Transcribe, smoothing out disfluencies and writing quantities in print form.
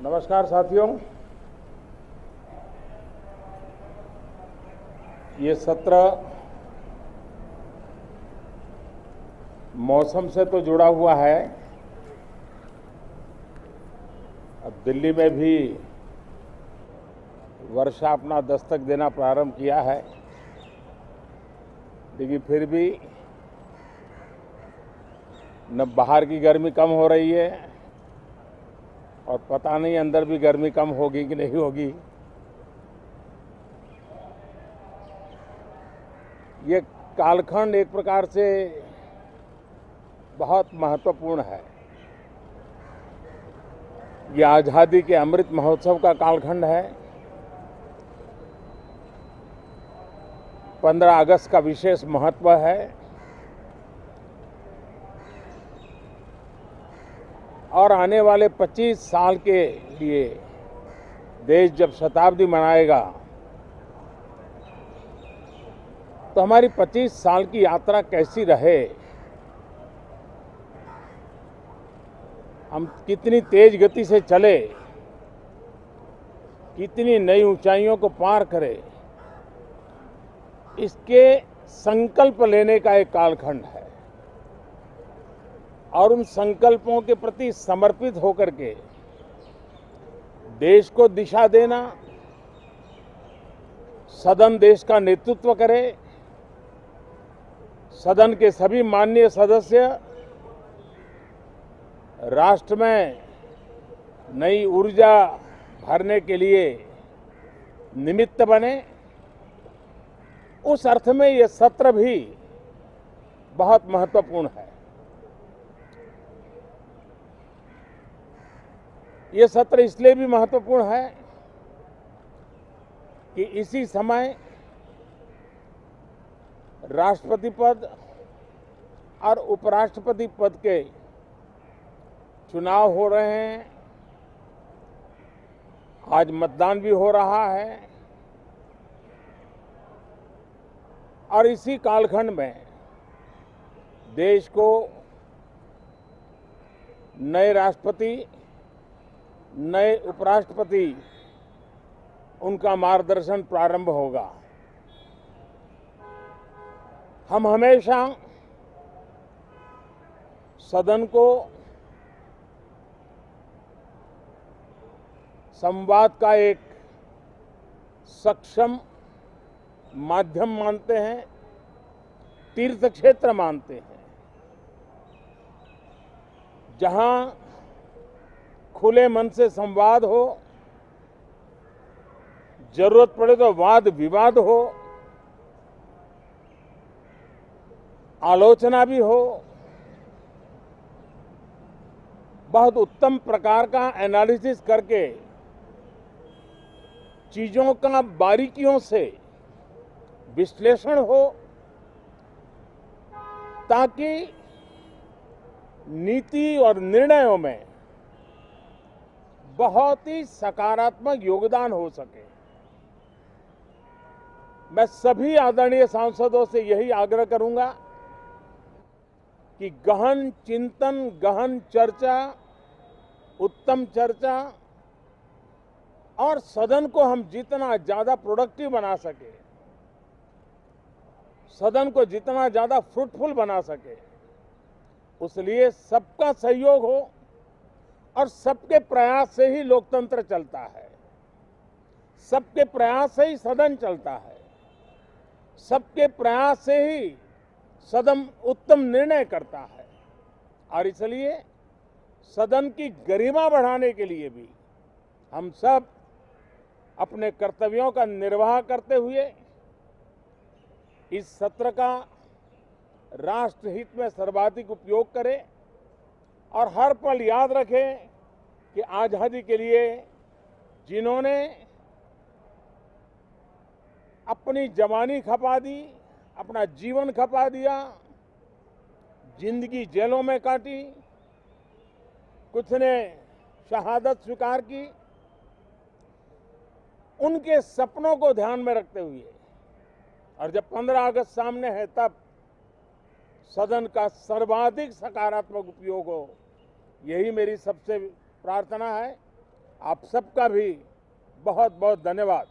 नमस्कार साथियों, ये सत्र मौसम से तो जुड़ा हुआ है। अब दिल्ली में भी वर्षा अपना दस्तक देना प्रारंभ किया है, लेकिन फिर भी न बाहर की गर्मी कम हो रही है और पता नहीं अंदर भी गर्मी कम होगी कि नहीं होगी। ये कालखंड एक प्रकार से बहुत महत्वपूर्ण है। ये आज़ादी के अमृत महोत्सव का कालखंड है। 15 अगस्त का विशेष महत्व है और आने वाले 25 साल के लिए देश जब शताब्दी मनाएगा तो हमारी 25 साल की यात्रा कैसी रहे, हम कितनी तेज गति से चले, कितनी नई ऊंचाइयों को पार करें, इसके संकल्प लेने का एक कालखंड है। और उन संकल्पों के प्रति समर्पित होकर के देश को दिशा देना, सदन देश का नेतृत्व करे, सदन के सभी माननीय सदस्य राष्ट्र में नई ऊर्जा भरने के लिए निमित्त बने, उस अर्थ में ये सत्र भी बहुत महत्वपूर्ण है। ये सत्र इसलिए भी महत्वपूर्ण है कि इसी समय राष्ट्रपति पद और उपराष्ट्रपति पद के चुनाव हो रहे हैं। आज मतदान भी हो रहा है और इसी कालखंड में देश को नए राष्ट्रपति, नए उपराष्ट्रपति, उनका मार्गदर्शन प्रारंभ होगा। हम हमेशा सदन को संवाद का एक सक्षम माध्यम मानते हैं, तीर्थ क्षेत्र मानते हैं, जहां खुले मन से संवाद हो, जरूरत पड़े तो वाद विवाद हो, आलोचना भी हो, बहुत उत्तम प्रकार का एनालिसिस करके चीजों का बारीकियों से विश्लेषण हो, ताकि नीति और निर्णयों में बहुत ही सकारात्मक योगदान हो सके। मैं सभी आदरणीय सांसदों से यही आग्रह करूंगा कि गहन चिंतन, गहन चर्चा, उत्तम चर्चा और सदन को हम जितना ज्यादा प्रोडक्टिव बना सके, सदन को जितना ज्यादा फ्रूटफुल बना सके, उसलिए सबका सहयोग हो और सबके प्रयास से ही लोकतंत्र चलता है, सबके प्रयास से ही सदन चलता है, सबके प्रयास से ही सदन उत्तम निर्णय करता है। और इसलिए सदन की गरिमा बढ़ाने के लिए भी हम सब अपने कर्तव्यों का निर्वाह करते हुए इस सत्र का राष्ट्रहित में सर्वाधिक उपयोग करें और हर पल याद रखें कि आजादी के लिए जिन्होंने अपनी जवानी खपा दी, अपना जीवन खपा दिया, जिंदगी जेलों में काटी, कुछ ने शहादत स्वीकार की, उनके सपनों को ध्यान में रखते हुए और जब 15 अगस्त सामने है तब सदन का सर्वाधिक सकारात्मक उपयोग हो, यही मेरी सबसे प्रार्थना है। आप सबका भी बहुत बहुत धन्यवाद।